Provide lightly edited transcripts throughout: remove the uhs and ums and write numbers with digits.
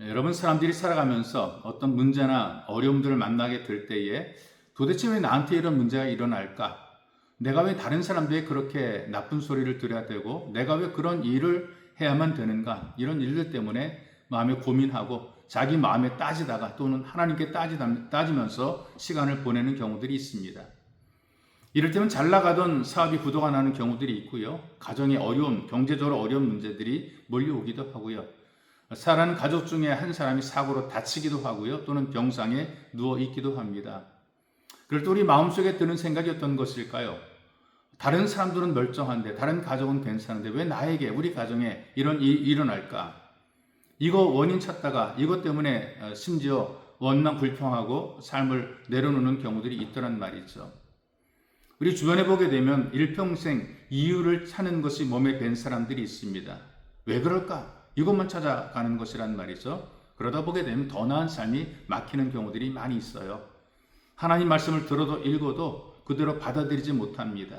여러분, 사람들이 살아가면서 어떤 문제나 어려움들을 만나게 될 때에 도대체 왜 나한테 이런 문제가 일어날까? 내가 왜 다른 사람들이 그렇게 나쁜 소리를 들어야 되고 내가 왜 그런 일을 해야만 되는가? 이런 일들 때문에 마음에 고민하고 자기 마음에 따지다가 또는 하나님께 따지면서 시간을 보내는 경우들이 있습니다. 이를테면 잘 나가던 사업이 부도가 나는 경우들이 있고요. 가정의 어려운, 경제적으로 어려운 문제들이 몰려오기도 하고요. 사랑하는 가족 중에 한 사람이 사고로 다치기도 하고요. 또는 병상에 누워 있기도 합니다. 그럴 때 우리 마음속에 드는 생각이 어떤 것일까요? 다른 사람들은 멀쩡한데, 다른 가족은 괜찮은데 왜 나에게, 우리 가정에 이런 일이 일어날까? 이거 원인 찾다가 이것 때문에 심지어 원망 불평하고 삶을 내려놓는 경우들이 있더란 말이죠. 우리 주변에 보게 되면 일평생 이유를 찾는 것이 몸에 밴 사람들이 있습니다. 왜 그럴까? 이것만 찾아가는 것이란 말이죠. 그러다 보게 되면 더 나은 삶이 막히는 경우들이 많이 있어요. 하나님 말씀을 들어도 읽어도 그대로 받아들이지 못합니다.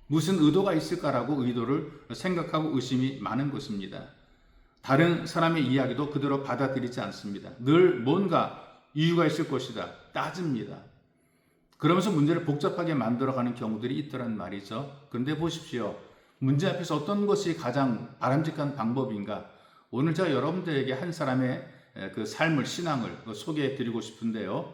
무슨 의도가 있을까라고 의도를 생각하고 의심이 많은 것입니다. 다른 사람의 이야기도 그대로 받아들이지 않습니다. 늘 뭔가 이유가 있을 것이다. 따집니다. 그러면서 문제를 복잡하게 만들어가는 경우들이 있더란 말이죠. 그런데 보십시오. 문제 앞에서 어떤 것이 가장 바람직한 방법인가? 오늘 제가 여러분들에게 한 사람의 그 삶을, 신앙을 소개해 드리고 싶은데요.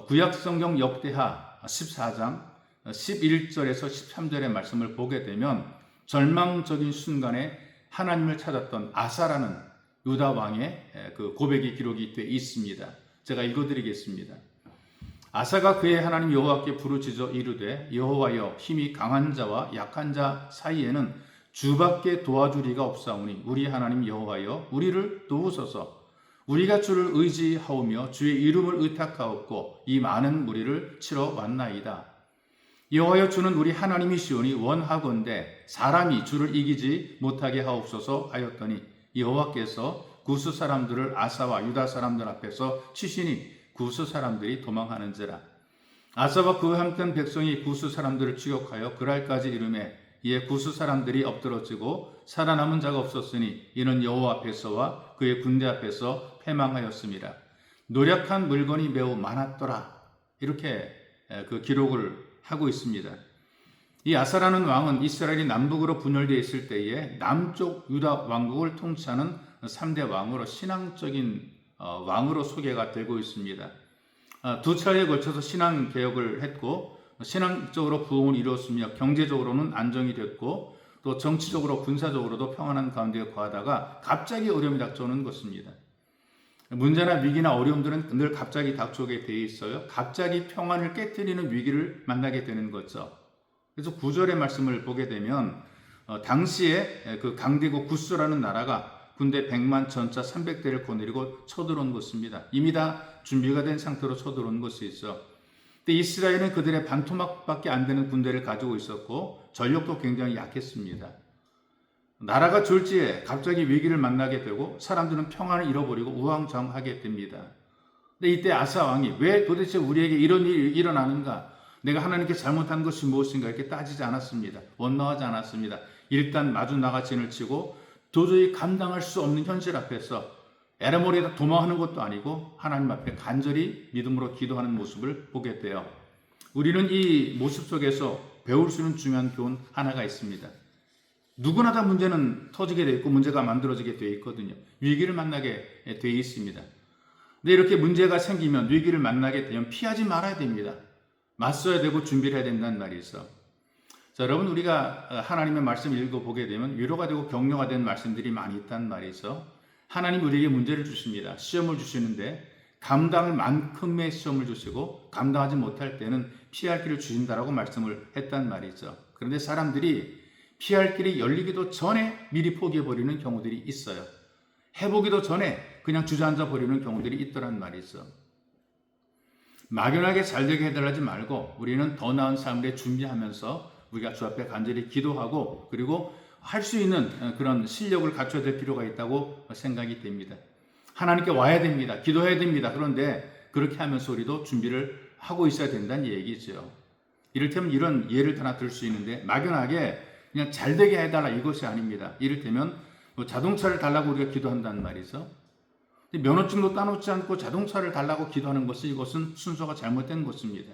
구약 성경 역대하 14장 11절에서 13절의 말씀을 보게 되면 절망적인 순간에 하나님을 찾았던 아사라는 유다 왕의 그 고백의 기록이 되어 있습니다. 제가 읽어드리겠습니다. 아사가 그의 하나님 여호와께 부르짖어 이르되 여호와여 힘이 강한 자와 약한 자 사이에는 주밖에 도와줄 이가 없사오니 우리 하나님 여호와여 우리를 도우소서. 우리가 주를 의지하오며 주의 이름을 의탁하옵고 이 많은 무리를 치러 왔나이다. 여호와여 주는 우리 하나님이시오니 원하건대 사람이 주를 이기지 못하게 하옵소서 하였더니 여호와께서 구스 사람들을 아사와 유다 사람들 앞에서 치시니 구스 사람들이 도망하는지라. 아사와 그와 함께한 백성이 구스 사람들을 추격하여 그랄까지 이르매 이에 구스 사람들이 엎드러지고 살아남은 자가 없었으니 이는 여호와 앞에서와 그의 군대 앞에서 패망하였습니다. 노력한 물건이 매우 많았더라. 이렇게 그 기록을 하고 있습니다. 이 아사라는 왕은 이스라엘이 남북으로 분열되어 있을 때에 남쪽 유다 왕국을 통치하는 3대 왕으로 신앙적인 왕으로 소개가 되고 있습니다. 두 차례에 걸쳐서 신앙 개혁을 했고 신앙적으로 부흥을 이루었으며 경제적으로는 안정이 됐고 또 정치적으로 군사적으로도 평안한 가운데 거하다가 갑자기 어려움이 닥쳐오는 것입니다. 문제나 위기나 어려움들은 늘 갑자기 닥쳐오게 되어 있어요. 갑자기 평안을 깨뜨리는 위기를 만나게 되는 거죠. 그래서 9절의 말씀을 보게 되면 당시에 그 강대국 구스라는 나라가 군대 100만 전차 300대를 거느리고 쳐들어온 것입니다. 이미 다 준비가 된 상태로 쳐들어온 것이 있어. 근데 이스라엘은 그들의 반토막밖에 안 되는 군대를 가지고 있었고 전력도 굉장히 약했습니다. 나라가 졸지에 갑자기 위기를 만나게 되고 사람들은 평안을 잃어버리고 우왕좌왕하게 됩니다. 근데 이때 아사 왕이 왜 도대체 우리에게 이런 일이 일어나는가? 내가 하나님께 잘못한 것이 무엇인가 이렇게 따지지 않았습니다. 원망하지 않았습니다. 일단 마주 나가 진을 치고 도저히 감당할 수 없는 현실 앞에서 에라모리에다 도망하는 것도 아니고 하나님 앞에 간절히 믿음으로 기도하는 모습을 보게 돼요. 우리는 이 모습 속에서 배울 수 있는 중요한 교훈 하나가 있습니다. 누구나 다 문제는 터지게 되어 있고 문제가 만들어지게 되어 있거든요. 위기를 만나게 되어 있습니다. 근데 이렇게 문제가 생기면 위기를 만나게 되면 피하지 말아야 됩니다. 맞서야 되고 준비를 해야 된다는 말이 있어. 자, 여러분 우리가 하나님의 말씀을 읽어보게 되면 위로가 되고 격려가 되는 말씀들이 많이 있단 말이죠. 하나님 우리에게 문제를 주십니다. 시험을 주시는데 감당할 만큼의 시험을 주시고 감당하지 못할 때는 피할 길을 주신다라고 말씀을 했단 말이죠. 그런데 사람들이 피할 길이 열리기도 전에 미리 포기해버리는 경우들이 있어요. 해보기도 전에 그냥 주저앉아 버리는 경우들이 있더란 말이죠. 막연하게 잘되게 해달라지 말고 우리는 더 나은 삶을 준비하면서 우리가 주 앞에 간절히 기도하고 그리고 할 수 있는 그런 실력을 갖춰야 될 필요가 있다고 생각이 됩니다. 하나님께 와야 됩니다. 기도해야 됩니다. 그런데 그렇게 하면서 우리도 준비를 하고 있어야 된다는 얘기죠. 이를테면 이런 예를 하나 들 수 있는데 막연하게 그냥 잘되게 해달라 이것이 아닙니다. 이를테면 뭐 자동차를 달라고 우리가 기도한다는 말이죠. 근데 면허증도 따놓지 않고 자동차를 달라고 기도하는 것은 이것은 순서가 잘못된 것입니다.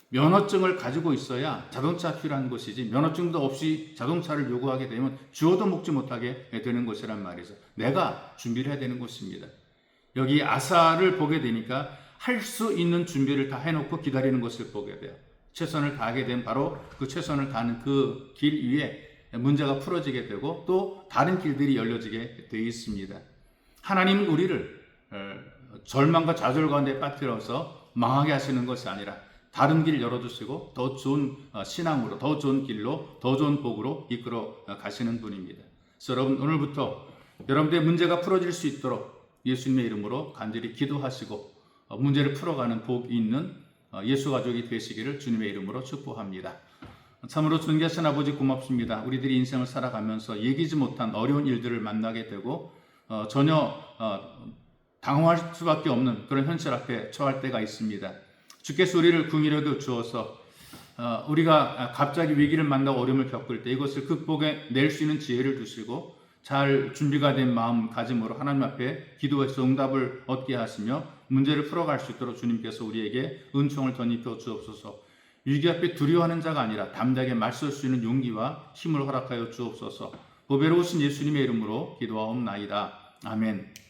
면허증을 가지고 있어야 자동차 필요한 것이지 면허증도 없이 자동차를 요구하게 되면 주어도 먹지 못하게 되는 것이란 말이죠. 내가 준비를 해야 되는 것입니다. 여기 아사를 보게 되니까 할 수 있는 준비를 다 해놓고 기다리는 것을 보게 돼요. 최선을 다하게 되면 바로 그 최선을 다하는 그 길 위에 문제가 풀어지게 되고 또 다른 길들이 열려지게 되어 있습니다. 하나님은 우리를 절망과 좌절 가운데 빠뜨려서 망하게 하시는 것이 아니라 다른 길 열어주시고 더 좋은 신앙으로, 더 좋은 길로, 더 좋은 복으로 이끌어 가시는 분입니다. 그래서 여러분, 오늘부터 여러분들의 문제가 풀어질 수 있도록 예수님의 이름으로 간절히 기도하시고 문제를 풀어가는 복이 있는 예수 가족이 되시기를 주님의 이름으로 축복합니다. 참으로 존귀하신 아버지 고맙습니다. 우리들이 인생을 살아가면서 예기치 못한 어려운 일들을 만나게 되고 전혀 당황할 수밖에 없는 그런 현실 앞에 처할 때가 있습니다. 주께서 우리를 긍휼하게 주어서 우리가 갑자기 위기를 만나고 어려움을 겪을 때 이것을 극복해 낼 수 있는 지혜를 주시고 잘 준비가 된 마음가짐으로 하나님 앞에 기도해서 응답을 얻게 하시며 문제를 풀어갈 수 있도록 주님께서 우리에게 은총을 덧입혀 주옵소서. 위기 앞에 두려워하는 자가 아니라 담대하게 맞설 수 있는 용기와 힘을 허락하여 주옵소서. 보배로우신 예수님의 이름으로 기도하옵나이다. 아멘.